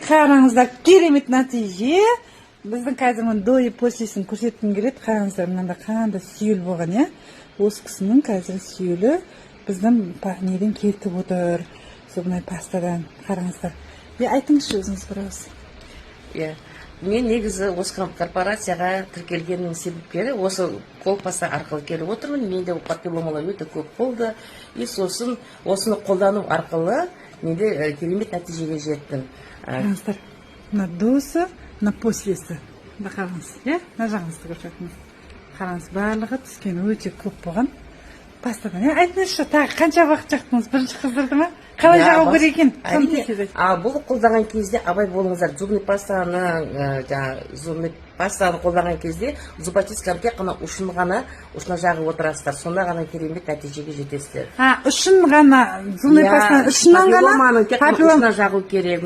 Қараңыздар, керемет нәтиже. Біздің қазір мен до и послесін көрсеткім келеді. Қараңыздар, мынанда қандай сүйел болған, иә? Осы кісінің қазір сүйелі біздің неден кетіп отыр. Сондай пастадан. Қараңыздар. Айтыңызшы өзіңіз бір ауыз. Мен негізі осы корпорацияға тіркелгеннің себепкері осы қол паста арқылы келіп отырмын. Менде папилломалар өте көп болды. И сосын осыны қолдану арқылы менде керемет нәтижеге жеттім. Қараңыздар, мына досы, мына послесі. Қараңыз, мына жағыңызды көрсетіңіз. Қараңыз, барлығы түскен өте көп болған пастадан. Айтыңызшы, тағы қанша уақыт жақтыңыз? Бірінші қыздырды ма? Қалай жағу керек екен? Бұл қолданған кезде абай болыңыздар. Зубный пастаны қолданған кезде зубочистканы тек қана ұшын ғана ұшына жағып отырасыздар. Сонда ғана керемет нәтижеге жетесіздер. Ұшын ғана, зубный пастаны ұшынан ғана? Папилломаны тек қана ұшына жағу керек.